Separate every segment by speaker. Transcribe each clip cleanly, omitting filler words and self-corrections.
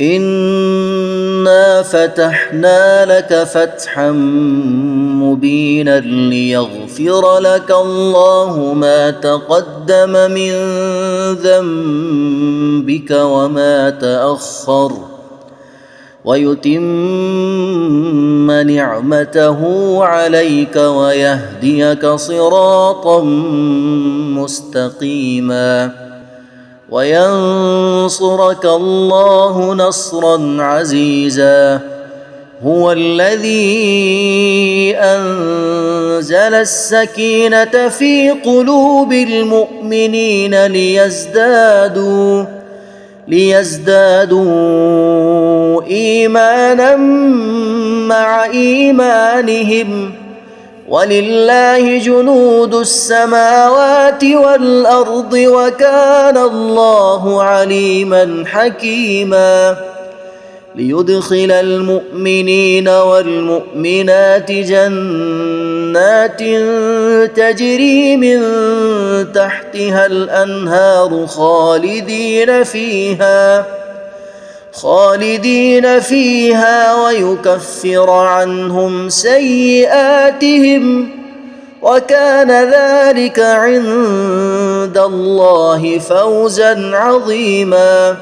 Speaker 1: إنا فتحنا لك فتحا مبينا ليغفر لك الله ما تقدم من ذنبك وما تأخر ويتم نعمته عليك ويهديك صراطا مستقيما وينصرك الله نصرا عزيزا. هو الذي أنزل السكينة في قلوب المؤمنين ليزدادوا إيمانا مع إيمانهم ولله جنود السماوات والأرض وكان الله عليما حكيما. ليدخل المؤمنين والمؤمنات جنات تجري من تحتها الأنهار خالدين فيها ويكفر عنهم سيئاتهم وكان ذلك عند الله فوزا عظيما.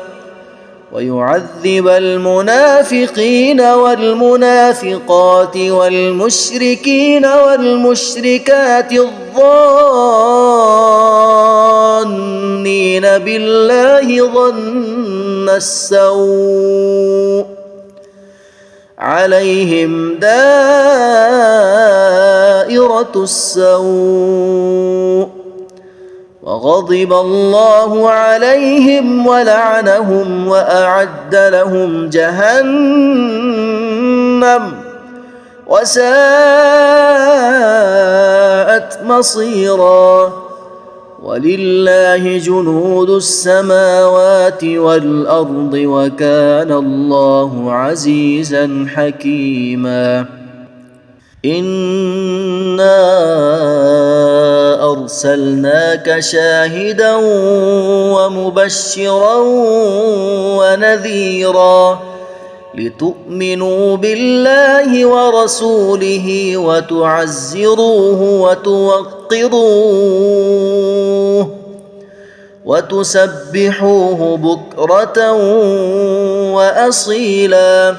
Speaker 1: ويعذب المنافقين والمنافقات والمشركين والمشركات الظانين بالله ظن السوء عليهم دائرة السوء وغضب الله عليهم ولعنهم وأعد لهم جهنم وساءت مصيرا. ولله جنود السماوات والأرض وكان الله عزيزا حكيما. إنا أرسلناك شاهدا ومبشرا ونذيرا لتؤمنوا بالله ورسوله وتعزروه وتوقروه وتسبحوه بكرة وأصيلا.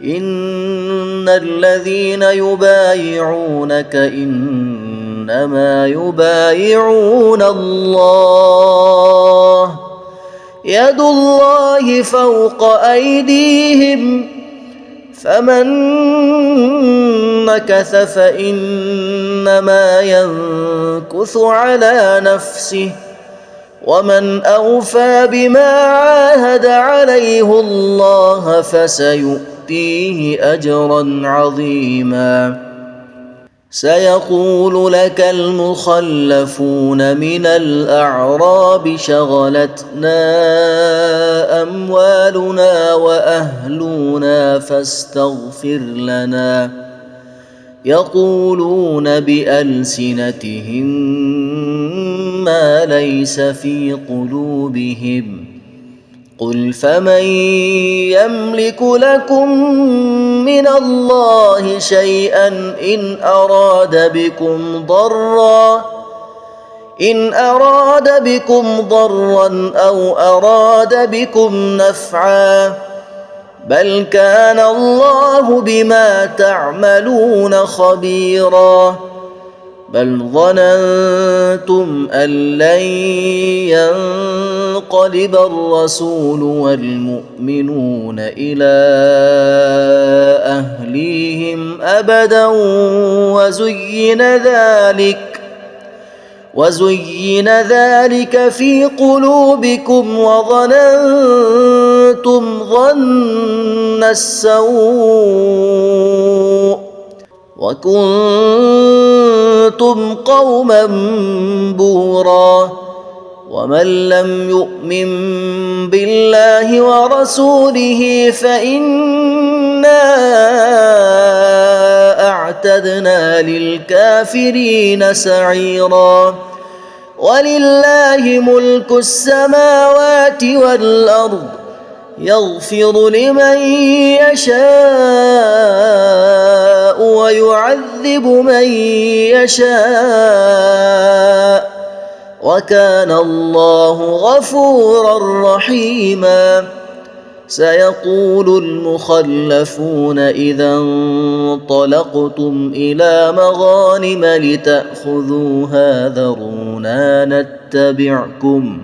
Speaker 1: إن الذين يبايعونك إنما يبايعون الله يد الله فوق أيديهم فمن نكث فإنما ينكث على نفسه ومن أوفى بما عاهد عليه الله فسيؤتيه أجرا عظيما. سيقول لك المخلفون من الأعراب شغلتنا أموالنا وأهلنا فاستغفر لنا يقولون بألسنتهم ما ليس في قلوبهم قل فمن يملك لكم من الله شيئا إن أراد بكم ضرا أو أراد بكم نفعا بل كان الله بما تعملون خبيرا. بل ظننتم أن لن ينقلب الرسول والمؤمنون إلى أهليهم أبدا وزين ذلك في قلوبكم وظننتم ظن السوء وكنتم قوما بورا. ومن لم يؤمن بالله ورسوله فإنا أعتدنا للكافرين سعيرا. ولله ملك السماوات والأرض يغفر لمن يشاء ويعذب من يشاء وكان الله غفورا رحيما. سيقول المخلفون إذا انطلقتم إلى مغانم لتأخذوها ذرونا نتبعكم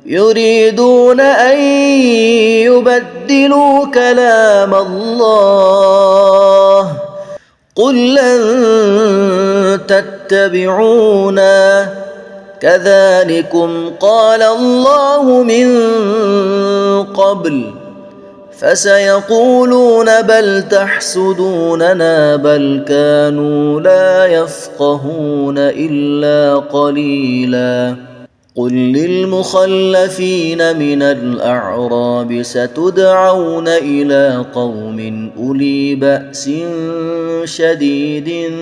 Speaker 1: يريدون أن يبدلوا كلام الله قل لن تتبعونا كذلكم قال الله من قبل فسيقولون بل تحسدوننا بل كانوا لا يفقهون إلا قليلا. قل للمخلفين من الأعراب ستدعون إلى قوم أولي بأس شديد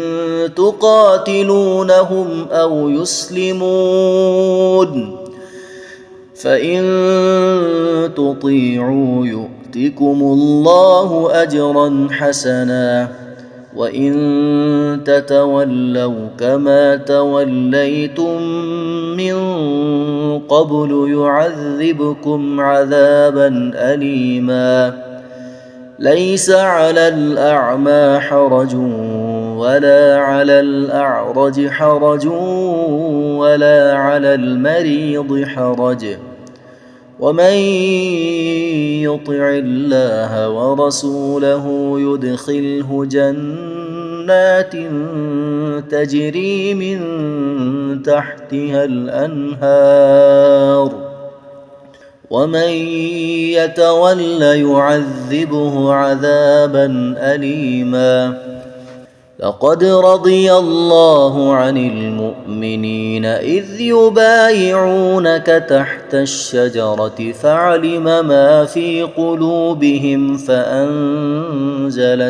Speaker 1: تقاتلونهم أو يسلمون فإن تطيعوا يؤتكم الله أجرا حسنا وإن تتولوا كما توليتم من قبل يعذبكم عذابا أليما. ليس على الأعمى حرج ولا على الأعرج حرج ولا على المريض حرج ومن يطع الله ورسوله يدخله جنات تجري من تحتها الأنهار ومن يتول يعذبه عذابا أليما. لقد رضي الله عن المؤمنين إذ يبايعونك تحت الشجرة فعلم ما في قلوبهم فأنزل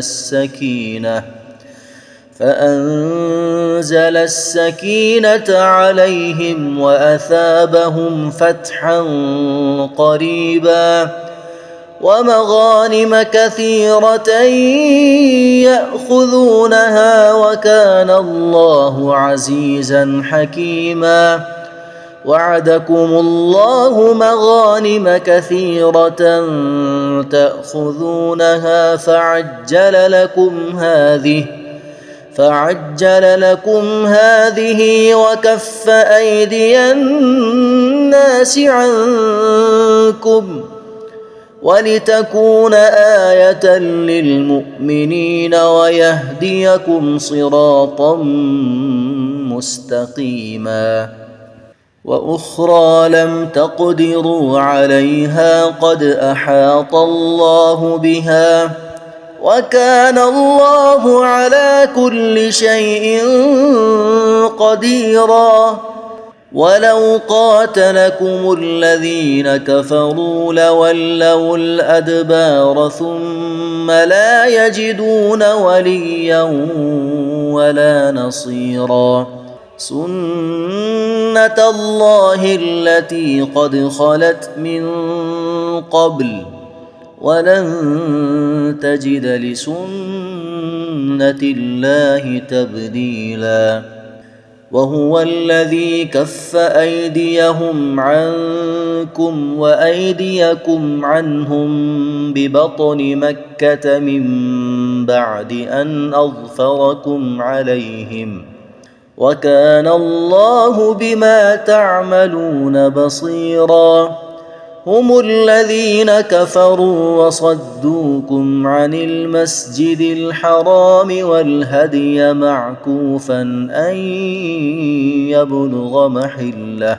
Speaker 1: السكينة عليهم وأثابهم فتحا قريبا ومغانم كثيرة يأخذونها وكان الله عزيزا حكيما. وعدكم الله مغانم كثيرة تأخذونها فعجل لكم هذه وكف أيدي الناس عنكم ولتكون آية للمؤمنين ويهديكم صراطا مستقيما. وأخرى لم تقدروا عليها قد أحاط الله بها وكان الله على كل شيء قديرا. ولو قاتلكم الذين كفروا لولوا الأدبار ثم لا يجدون وليا ولا نصيرا. سنة الله التي قد خلت من قبل ولن تجد لسنة الله تبديلا. وهو الذي كف أيديهم عنكم وأيديكم عنهم ببطن مكة من بعد أن أظفركم عليهم وكان الله بما تعملون بصيرا. هم الذين كفروا وصدوكم عن المسجد الحرام والهدي معكوفا أن يبلغ محله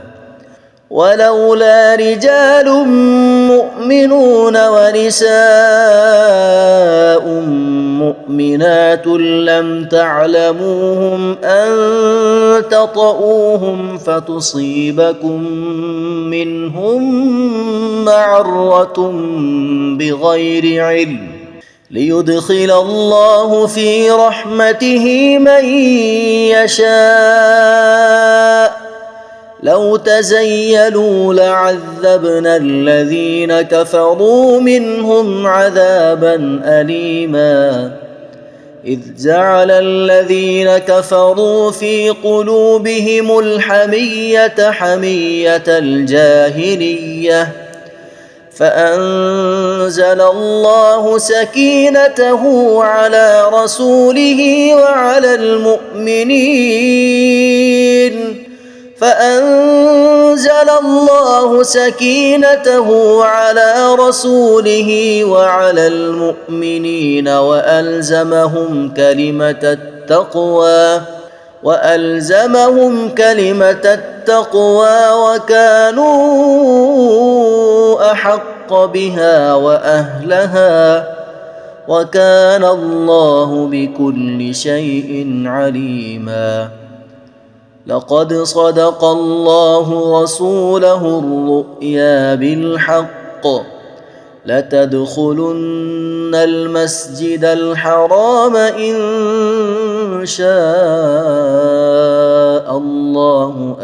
Speaker 1: ولولا رجال مؤمنون ونساء مؤمنات لم تعلموهم أن تطؤوهم فتصيبكم منهم معرة بغير علم ليدخل الله في رحمته من يشاء لو تزيلوا لعذبنا الذين كفروا منهم عذابا أليما إذ جعل الذين كفروا في قلوبهم الحمية حمية الجاهلية فأنزل الله سكينته على رسوله وعلى المؤمنين وألزمهم كلمة التقوى وكانوا أحق بها وأهلها وكان الله بكل شيء عليما لقد صدق الله رسوله الرؤيا بالحق لتدخلن المسجد الحرام إن شاء الله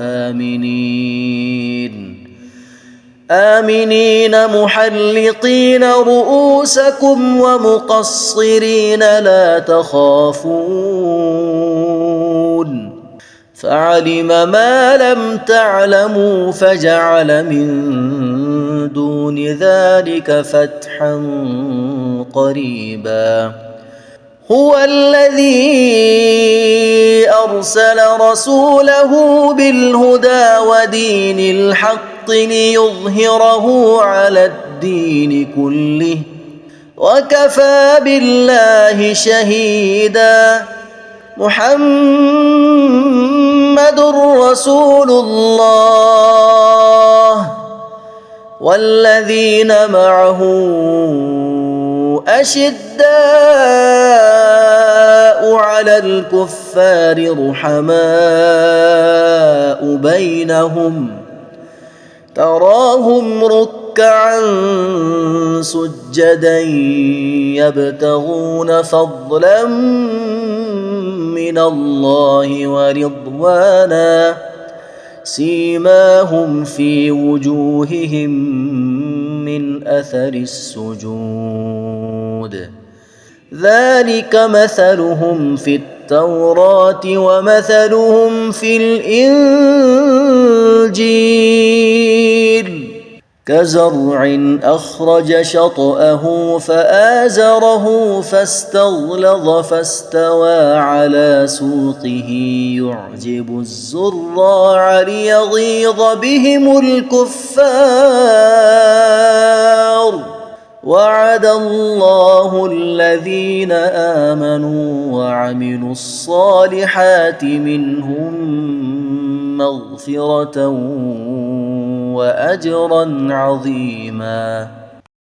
Speaker 1: آمنين محلقين رؤوسكم ومقصرين لا تخافون فعلم ما لم تعلموا فجعل من دون ذلك فتحا قريبا هو الذي أرسل رسوله بالهدى ودين الحق ليظهره على الدين كله وكفى بالله شهيدا محمد رسول الله والذين معه أشداء على الكفار رحماء بينهم تراهم ركعا سجدا يبتغون فضلا من الله ورضوانا سيماهم في وجوههم من أثر السجود ذلك مثلهم في التوراة ومثلهم في الإنجيل كزرع أخرج شطأه فآزره فاستغلظ فاستوى على سوقه يعجب الزراع ليغيظ بهم الكفار وعد الله الذين آمنوا وعملوا الصالحات منهم مغفرة وأجرا عظيما